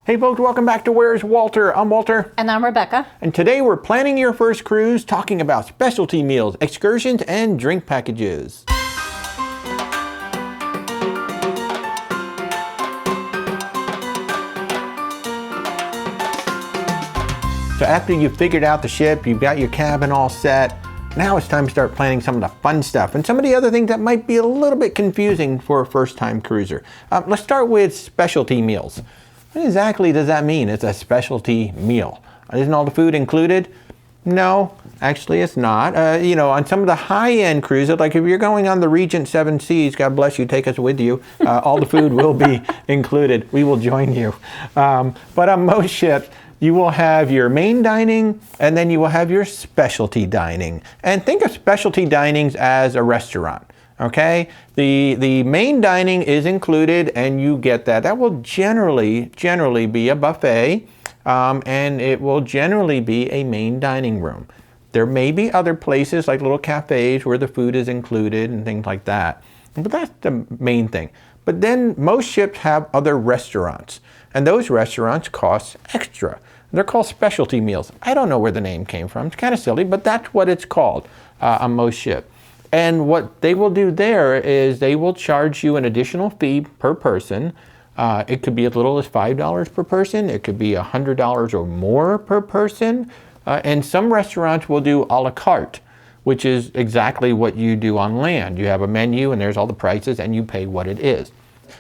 Hey folks, welcome back to Where's Walter? I'm Walter. And I'm Rebecca. And today we're planning your first cruise, talking about specialty meals, excursions, and drink packages. So after you've figured out the ship, you've got your cabin all set, now it's time to start planning some of the fun stuff and some of the other things that might be a little bit confusing for a first-time cruiser. Let's start with specialty meals. What exactly does that mean? It's a specialty meal. Isn't all the food included? No, actually it's not. On some of the high-end cruises, like if you're going on the Regent Seven Seas, God bless you, take us with you, all the food will be included. We will join you. But on most ships, you will have your main dining, and then you will have your specialty dining. And think of specialty dinings as a restaurant. Okay, the main dining is included and you get that. That will generally be a buffet, and it will generally be a main dining room. There may be other places like little cafes where the food is included and things like that, but that's the main thing. But then most ships have other restaurants, and those restaurants cost extra. They're called specialty meals. I don't know where the name came from. It's kind of silly, but that's what it's called on most ships. And what they will do there is they will charge you an additional fee per person. It could be as little as $5 per person. It could be $100 or more per person. And some restaurants will do a la carte, which is exactly what you do on land. You have a menu and there's all the prices and you pay what it is.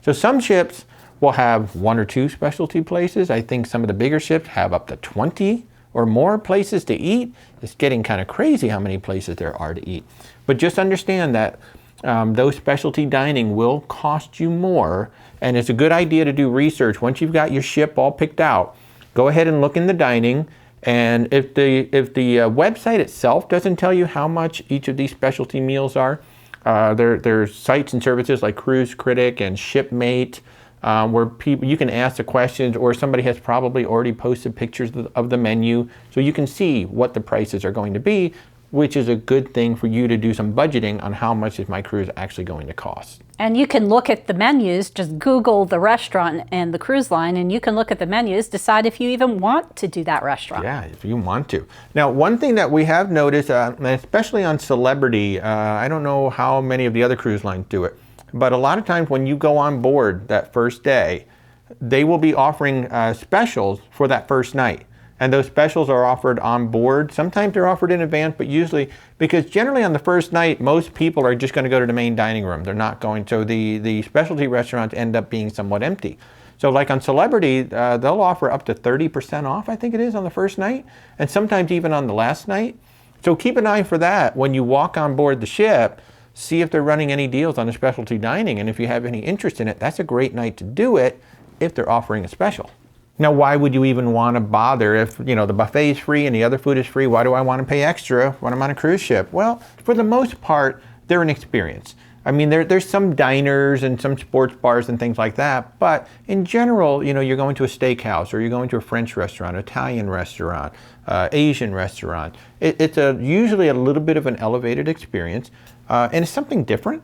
So some ships will have 1 or 2 specialty places. I think some of the bigger ships have up to 20 or more places to eat. It's getting kind of crazy how many places there are to eat. But just understand that those specialty dining will cost you more, and it's a good idea to do research. Once you've got your ship all picked out, go ahead and look in the dining, and if the website itself doesn't tell you how much each of these specialty meals are, there's sites and services like Cruise Critic and Shipmate, where you can ask the questions, or somebody has probably already posted pictures of the menu so you can see what the prices are going to be, which is a good thing for you to do some budgeting on how much is my cruise actually going to cost. And you can look at the menus, just Google the restaurant and the cruise line, and you can look at the menus, decide if you even want to do that restaurant. Yeah, if you want to. Now, one thing that we have noticed, especially on Celebrity, I don't know how many of the other cruise lines do it, but a lot of times when you go on board that first day, they will be offering specials for that first night. And those specials are offered on board. Sometimes they're offered in advance, but usually, because generally on the first night, most people are just going to go to the main dining room. They're not going to, the specialty restaurants end up being somewhat empty. So like on Celebrity, they'll offer up to 30% off, I think it is, on the first night, and sometimes even on the last night. So keep an eye for that when you walk on board the ship. See if they're running any deals on the specialty dining, and if you have any interest in it, that's a great night to do it if they're offering a special. Now, why would you even want to bother if, the buffet is free and the other food is free? Why do I want to pay extra when I'm on a cruise ship? Well, for the most part, they're an experience. I mean, there's some diners and some sports bars and things like that, but in general, you're going to a steakhouse, or you're going to a French restaurant, Italian restaurant, Asian restaurant. It's usually a little bit of an elevated experience, and it's something different,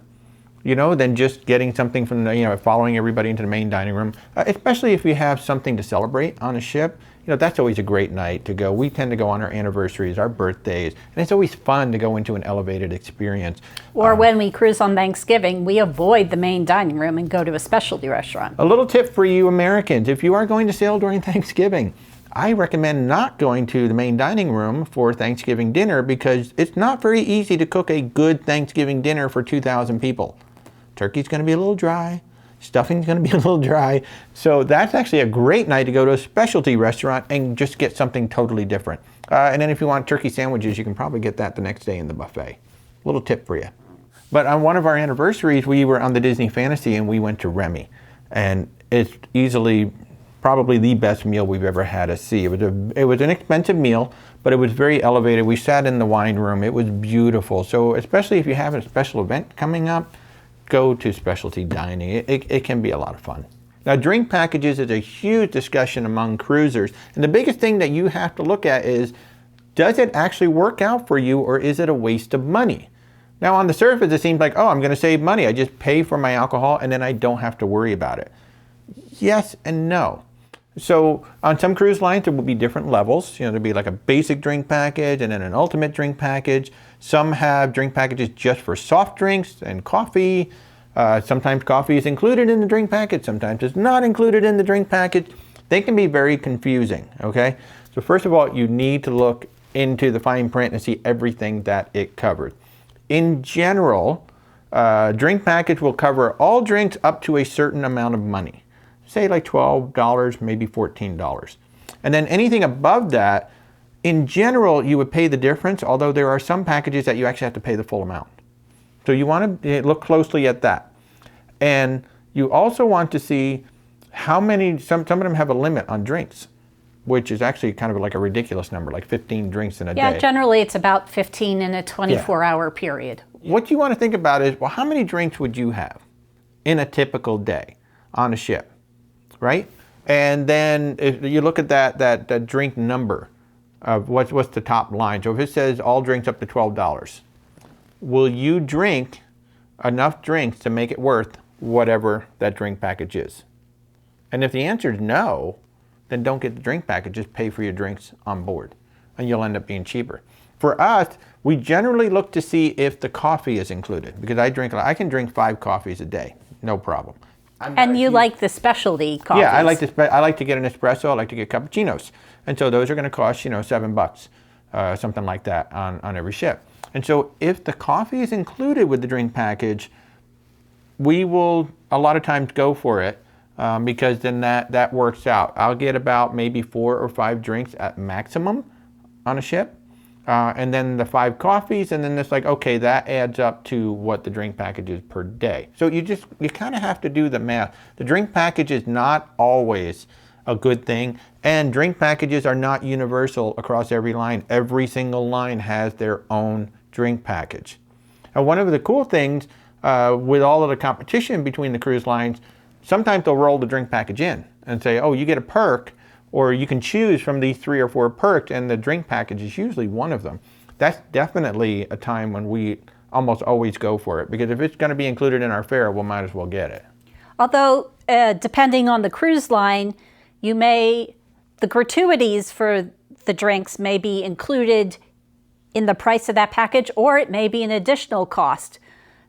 than just getting something from following everybody into the main dining room, especially if you have something to celebrate on a ship. That's always a great night to go. We tend to go on our anniversaries, our birthdays, and it's always fun to go into an elevated experience. Or when we cruise on Thanksgiving, we avoid the main dining room and go to a specialty restaurant. A little tip for you Americans: if you are going to sail during Thanksgiving, I recommend not going to the main dining room for Thanksgiving dinner, because it's not very easy to cook a good Thanksgiving dinner for 2,000 people. Turkey's going to be a little dry. Stuffing's going to be a little dry. So that's actually a great night to go to a specialty restaurant and just get something totally different. And then if you want turkey sandwiches, you can probably get that the next day in the buffet. Little tip for you. But on one of our anniversaries, we were on the Disney Fantasy and we went to Remy. And it's easily probably the best meal we've ever had at sea. It was an expensive meal, but it was very elevated. We sat in the wine room. It was beautiful. So especially if you have a special event coming up, go to specialty dining. It can be a lot of fun. Now, drink packages is a huge discussion among cruisers. And the biggest thing that you have to look at is, does it actually work out for you, or is it a waste of money? Now, on the surface, it seems like, oh, I'm going to save money. I just pay for my alcohol and then I don't have to worry about it. Yes and no. So on some cruise lines, there will be different levels. There'll be like a basic drink package and then an ultimate drink package. Some have drink packages just for soft drinks and coffee. Sometimes coffee is included in the drink package. Sometimes it's not included in the drink package. They can be very confusing, okay? So first of all, you need to look into the fine print and see everything that it covers. In general, drink package will cover all drinks up to a certain amount of money. Say like $12, maybe $14. And then anything above that, in general, you would pay the difference, although there are some packages that you actually have to pay the full amount. So you want to look closely at that. And you also want to see how many, some of them have a limit on drinks, which is actually kind of like a ridiculous number, like 15 drinks in a day. Yeah, generally it's about 15 in a 24-hour period. What you want to think about is, well, how many drinks would you have in a typical day on a ship, right? And then if you look at that drink number of what's the top line. So if it says all drinks up to $12, will you drink enough drinks to make it worth whatever that drink package is? And if the answer is no, then don't get the drink package, just pay for your drinks on board and you'll end up being cheaper. For us, we generally look to see if the coffee is included, because I can drink 5 coffees a day, no problem. And you like the specialty coffees? Yeah, I like to get an espresso, I like to get cappuccinos. And so those are going to cost, $7, something like that on every ship. And so if the coffee is included with the drink package, we will a lot of times go for it because then that works out. I'll get about maybe 4 or 5 drinks at maximum on a ship. And then the 5 coffees, and then it's like, okay, that adds up to what the drink package is per day. So you kind of have to do the math. The drink package is not always a good thing, and drink packages are not universal across every line. Every single line has their own drink package. Now, one of the cool things with all of the competition between the cruise lines, sometimes they'll roll the drink package in and say, oh, you get a perk, or you can choose from these 3 or 4 perks, and the drink package is usually one of them. That's definitely a time when we almost always go for it, because if it's going to be included in our fare, we might as well get it. Although, depending on the cruise line, the gratuities for the drinks may be included in the price of that package, or it may be an additional cost.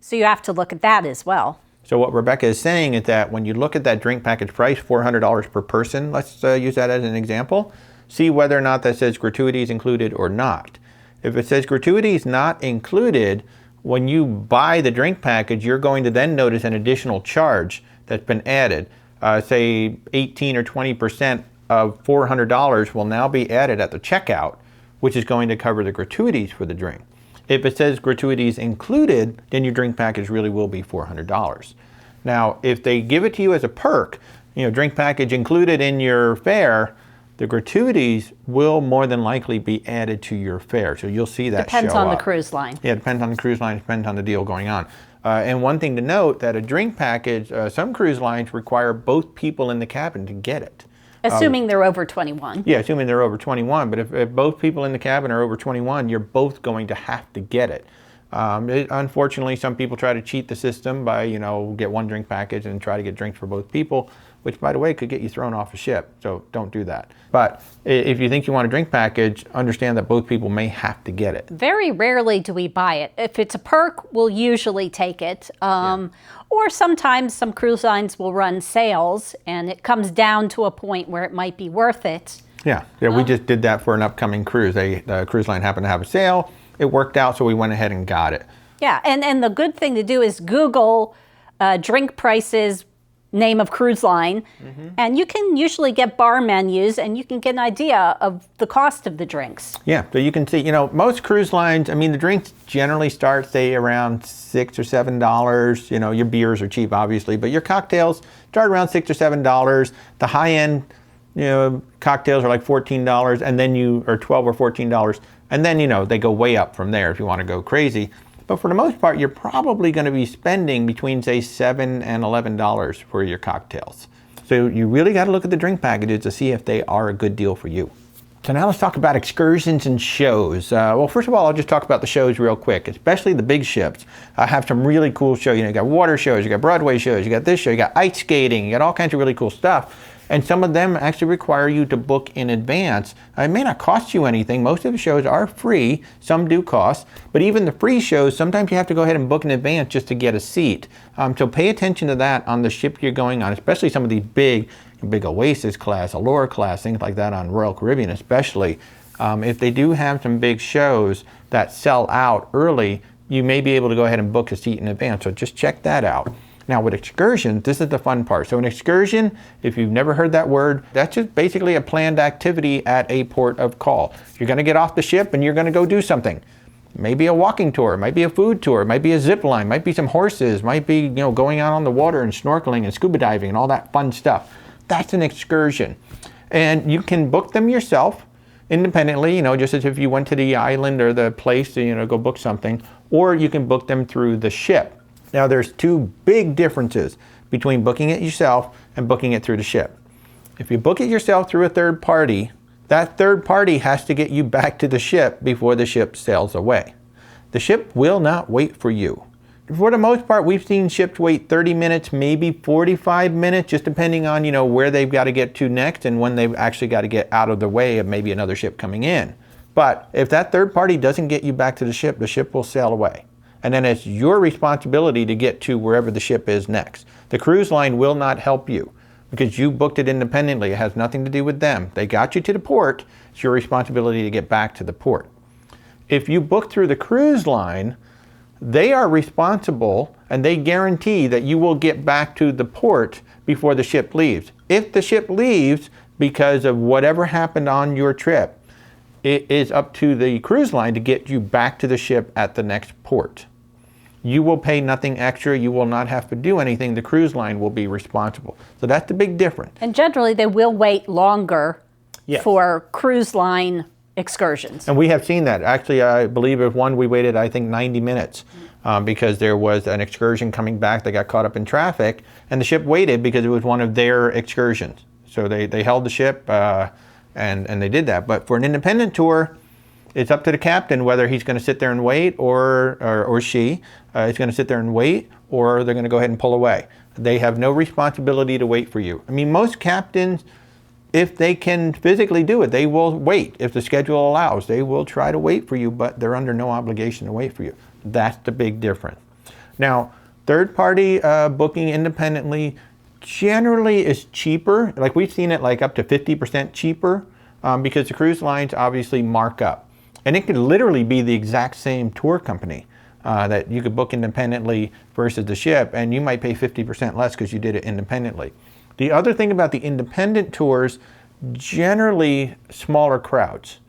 So you have to look at that as well. So what Rebecca is saying is that when you look at that drink package price, $400 per person, let's use that as an example, see whether or not that says gratuities included or not. If it says gratuities not included, when you buy the drink package, you're going to then notice an additional charge that's been added. Say 18 or 20% of $400 will now be added at the checkout, which is going to cover the gratuities for the drink. If it says gratuities included, then your drink package really will be $400. Now, if they give it to you as a perk, drink package included in your fare, the gratuities will more than likely be added to your fare. So you'll see that Depends show on up. The cruise line. Yeah, it depends on the cruise line, depends on the deal going on. And one thing to note, that a drink package, some cruise lines require both people in the cabin to get it. Assuming they're over 21. Yeah, assuming they're over 21. But if both people in the cabin are over 21, you're both going to have to get it. Unfortunately, some people try to cheat the system by, get one drink package and try to get drinks for both people, which, by the way, could get you thrown off a ship. So don't do that. But if you think you want a drink package, understand that both people may have to get it. Very rarely do we buy it. If it's a perk, we'll usually take it. Or sometimes some cruise lines will run sales, and it comes down to a point where it might be worth it. Yeah, we just did that for an upcoming cruise. The cruise line happened to have a sale. It worked out, so we went ahead and got it. Yeah, and the good thing to do is Google drink prices, name of cruise line, and you can usually get bar menus, and you can get an idea of the cost of the drinks. Yeah, so you can see, most cruise lines, the drinks generally start, say, around $6 or $7. Your beers are cheap, obviously, but your cocktails start around $6 or $7. The high-end, cocktails are like $14, and then or $12 or $14, and then, they go way up from there if you want to go crazy. But for the most part, you're probably going to be spending between, say, $7 and $11 for your cocktails. So you really got to look at the drink packages to see if they are a good deal for you. So now let's talk about excursions and shows. Well, first of all, I'll just talk about the shows real quick, especially the big ships. I have some really cool shows. You got water shows, you got Broadway shows, you got this show, you got ice skating, you got all kinds of really cool stuff. And some of them actually require you to book in advance. It may not cost you anything. Most of the shows are free. Some do cost. But even the free shows, sometimes you have to go ahead and book in advance just to get a seat. So pay attention to that on the ship you're going on, especially some of these big Oasis class, Allure class, things like that on Royal Caribbean especially. If they do have some big shows that sell out early, you may be able to go ahead and book a seat in advance. So just check that out. Now with excursions, this is the fun part. So an excursion, if you've never heard that word, that's just basically a planned activity at a port of call. You're going to get off the ship and you're going to go do something. Maybe a walking tour, might be a food tour, might be a zip line, might be some horses, might be going out on the water and snorkeling and scuba diving and all that fun stuff. That's an excursion. And you can book them yourself independently, just as if you went to the island or the place to go book something, or you can book them through the ship. Now there's two big differences between booking it yourself and booking it through the ship. If you book it yourself through a third party, that third party has to get you back to the ship before the ship sails away. The ship will not wait for you. For the most part, we've seen ships wait 30 minutes, maybe 45 minutes, just depending on, where they've got to get to next and when they've actually got to get out of the way of maybe another ship coming in. But if that third party doesn't get you back to the ship will sail away. And then it's your responsibility to get to wherever the ship is next. The cruise line will not help you because you booked it independently. It has nothing to do with them. They got you to the port. It's your responsibility to get back to the port. If you book through the cruise line, they are responsible and they guarantee that you will get back to the port before the ship leaves. If the ship leaves because of whatever happened on your trip, it is up to the cruise line to get you back to the ship at the next port. You will pay nothing extra. You will not have to do anything. The cruise line will be responsible. So that's the big difference. And generally, they will wait longer for cruise line excursions. And we have seen that. Actually, I believe if one, we waited, 90 minutes because there was an excursion coming back. They got caught up in traffic, and the ship waited because it was one of their excursions. So they held the ship, and they did that. But for an independent tour, it's up to the captain whether he's going to sit there and wait or she is going to sit there and wait, or they're going to go ahead and pull away. They have no responsibility to wait for you. I mean, most captains, if they can physically do it, they will wait. If the schedule allows, they will try to wait for you, but they're under no obligation to wait for you. That's the big difference. Now, third-party booking independently generally is cheaper. Like we've seen it like up to 50% cheaper because the cruise lines obviously mark up. And it could literally be the exact same tour company that you could book independently versus the ship, and you might pay 50% less because you did it independently. The other thing about the independent tours, generally smaller crowds.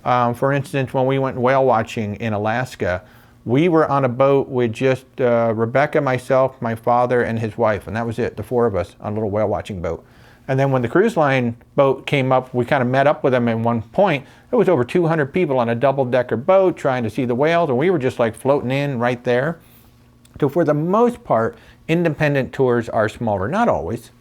For instance, when we went whale watching in Alaska, we were on a boat with just Rebecca, myself, my father, and his wife, and that was it, the four of us on a little whale watching boat. And then when the cruise line boat came up, we kind of met up with them at one point. There was over 200 people on a double-decker boat trying to see the whales, and we were just like floating in right there. So for the most part, independent tours are smaller, not always.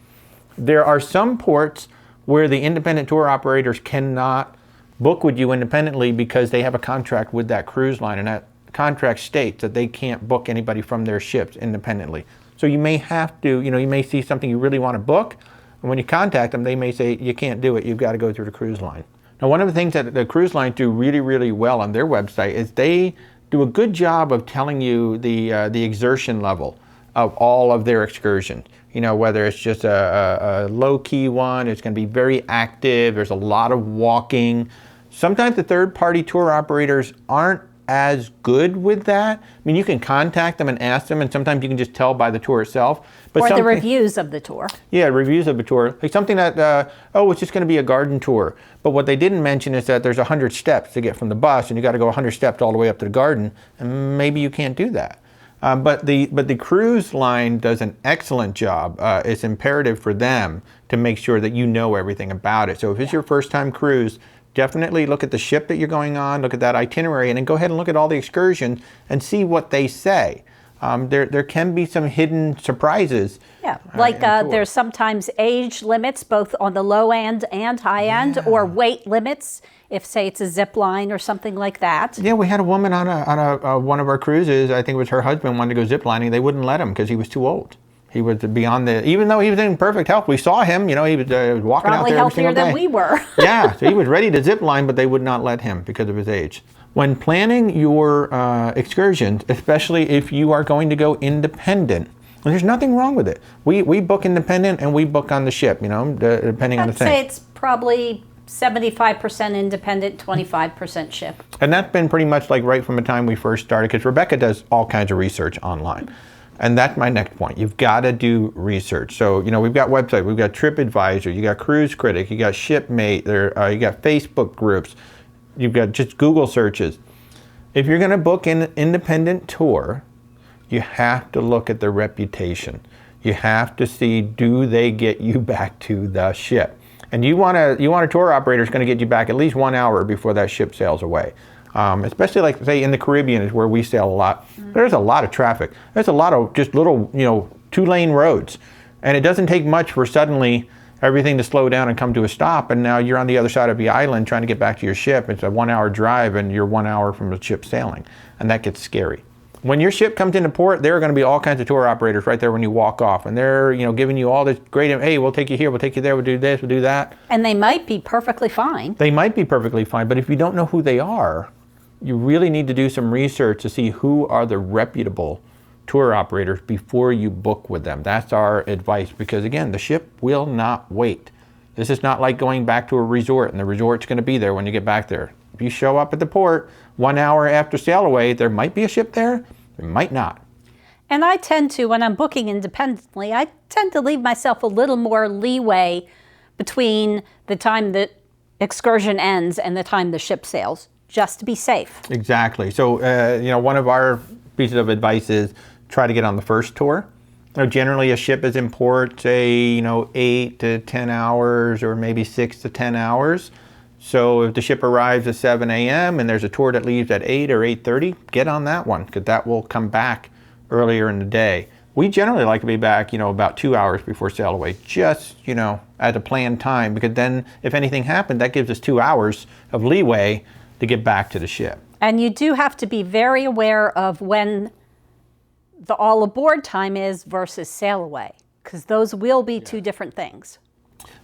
There are some ports where the independent tour operators cannot book with you independently because they have a contract with that cruise line, and that contract states that they can't book anybody from their ships independently. So you may have to, you may see something you really want to book, and when you contact them, they may say, you can't do it, you've got to go through the cruise line. Now, one of the things that the cruise lines do really, really well on their website is they do a good job of telling you the exertion level of all of their excursions. Whether it's just a low-key one, it's going to be very active, there's a lot of walking. Sometimes the third-party tour operators aren't as good with that. I mean, you can contact them and ask them, and sometimes you can just tell by the tour itself. But or the reviews of the tour. Yeah, reviews of the tour. Like something that, it's just going to be a garden tour. But what they didn't mention is that there's 100 steps to get from the bus, and you got to go 100 steps all the way up to the garden, and maybe you can't do that. But the cruise line does an excellent job. It's imperative for them to make sure that you know everything about it. So if it's your first time cruise, definitely look at the ship that you're going on, look at that itinerary, and then go ahead and look at all the excursions and see what they say. There can be some hidden surprises. Yeah, like there's sometimes age limits both on the low end and high end, or weight limits if, say, it's a zip line or something like that. Yeah, we had a woman on one of our cruises. I think it was her husband wanted to go zip lining. They wouldn't let him because he was too old. He was beyond even though he was in perfect health, we saw him, he was walking out Probably there every single healthier day. than we were. Yeah, so he was ready to zip line, but they would not let him because of his age. When planning your excursions, especially if you are going to go independent, and there's nothing wrong with it. We book independent and we book on the ship, depending on the I'd thing. say it's probably 75% independent, 25% ship. And that's been pretty much like right from the time we first started, because Rebecca does all kinds of research online. And that's my next point. You've got to do research. So, we've got websites, we've got TripAdvisor, you got Cruise Critic, you got Shipmate, you got Facebook groups, you've got just Google searches. If you're going to book an independent tour, you have to look at their reputation. You have to see, do they get you back to the ship? And you want a tour operator who's going to get you back at least 1 hour before that ship sails away. Especially like, say, in the Caribbean is where we sail a lot. There's a lot of traffic. There's a lot of just little, 2-lane roads. And it doesn't take much for suddenly everything to slow down and come to a stop. And now you're on the other side of the island trying to get back to your ship. It's a 1 hour drive and you're 1 hour from the ship sailing. And that gets scary. When your ship comes into port, there are going to be all kinds of tour operators right there when you walk off. And they're, giving you all this great, hey, we'll take you here, we'll take you there, we'll do this, we'll do that. And they might be perfectly fine. They might be perfectly fine, but if you don't know who they are, you really need to do some research to see who are the reputable tour operators before you book with them. That's our advice, because again, the ship will not wait. This is not like going back to a resort and the resort's going to be there when you get back there. If you show up at the port 1 hour after Sailaway, there might be a ship there, there might not. And I tend to, when I'm booking independently, I tend to leave myself a little more leeway between the time that excursion ends and the time the ship sails, just to be safe. Exactly. So, one of our pieces of advice is try to get on the first tour. Generally, a ship is in port, say, 8 to 10 hours or maybe 6 to 10 hours. So if the ship arrives at 7 a.m. and there's a tour that leaves at 8 or 8:30, get on that one, because that will come back earlier in the day. We generally like to be back, about 2 hours before Sailaway, just, at a planned time, because then if anything happened, that gives us 2 hours of leeway to get back to the ship. And you do have to be very aware of when the all aboard time is versus Sailaway, because those will be two different things.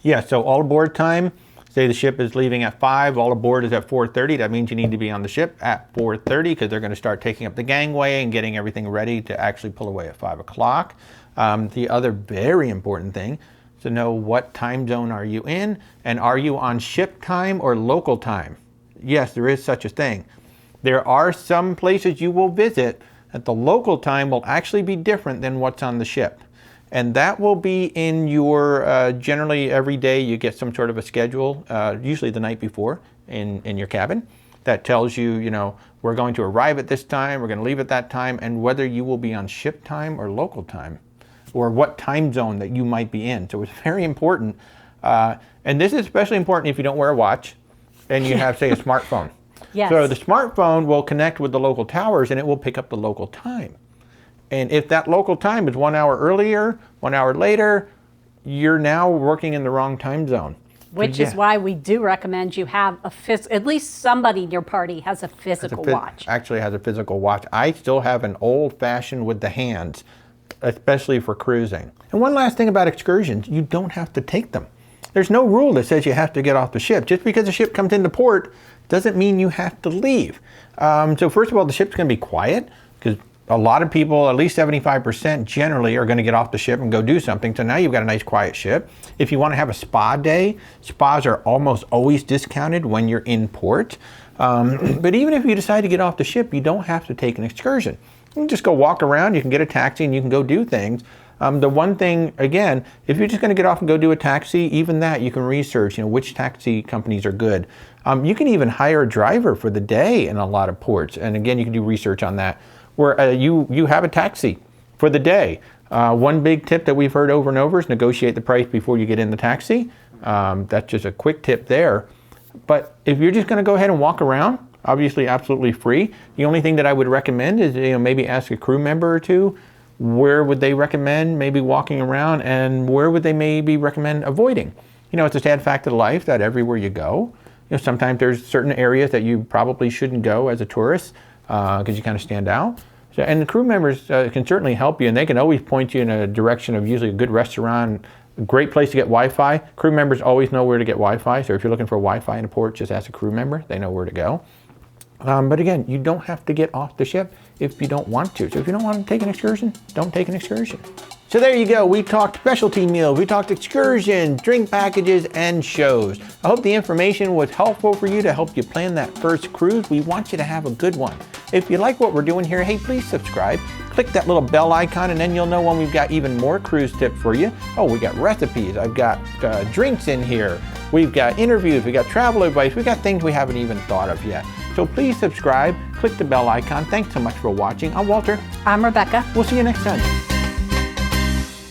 Yeah, so all aboard time, say the ship is leaving at 5, all aboard is at 4:30. That means you need to be on the ship at 4:30, because they're going to start taking up the gangway and getting everything ready to actually pull away at 5 o'clock. The other very important thing is to know what time zone are you in, and are you on ship time or local time? Yes, there is such a thing. There are some places you will visit that the local time will actually be different than what's on the ship. And that will be in your, generally every day you get some sort of a schedule, usually the night before in your cabin, that tells you, we're going to arrive at this time, we're going to leave at that time, and whether you will be on ship time or local time, or what time zone that you might be in. So it's very important. And this is especially important if you don't wear a watch and you have, say, a smartphone. Yes. So the smartphone will connect with the local towers and it will pick up the local time. And if that local time is 1 hour earlier, 1 hour later, you're now working in the wrong time zone. Which is why we do recommend you have at least somebody in your party has a physical watch. Actually has a physical watch. I still have an old-fashioned with the hands, especially for cruising. And one last thing about excursions, you don't have to take them. There's no rule that says you have to get off the ship. Just because the ship comes into port doesn't mean you have to leave. So first of all, the ship's going to be quiet, because a lot of people, at least 75% generally, are going to get off the ship and go do something. So now you've got a nice quiet ship. If you want to have a spa day, spas are almost always discounted when you're in port. But even if you decide to get off the ship, you don't have to take an excursion. You can just go walk around, you can get a taxi, and you can go do things. The one thing, again, if you're just going to get off and go do a taxi, even that you can research, which taxi companies are good. You can even hire a driver for the day in a lot of ports. And again, you can do research on that, where you have a taxi for the day. One big tip that we've heard over and over is negotiate the price before you get in the taxi. That's just a quick tip there. But if you're just going to go ahead and walk around, obviously absolutely free. The only thing that I would recommend is maybe ask a crew member or two, where would they recommend maybe walking around, and where would they maybe recommend avoiding? It's a sad fact of life that everywhere you go, sometimes there's certain areas that you probably shouldn't go as a tourist, because you kind of stand out. So, and the crew members can certainly help you, and they can always point you in a direction of usually a good restaurant, a great place to get Wi-Fi. Crew members always know where to get Wi-Fi, so if you're looking for Wi-Fi in a port, just ask a crew member. They know where to go. But again, you don't have to get off the ship if you don't want to. So if you don't want to take an excursion, don't take an excursion. So there you go. We talked specialty meals, we talked excursions, drink packages, and shows. I hope the information was helpful for you to help you plan that first cruise. We want you to have a good one. If you like what we're doing here, hey, please subscribe. Click that little bell icon, and then you'll know when we've got even more cruise tips for you. Oh, we got recipes. I've got drinks in here. We've got interviews. We've got travel advice. We've got things we haven't even thought of yet. So please subscribe. Click the bell icon. Thanks so much for watching. I'm Walter. I'm Rebecca. We'll see you next time.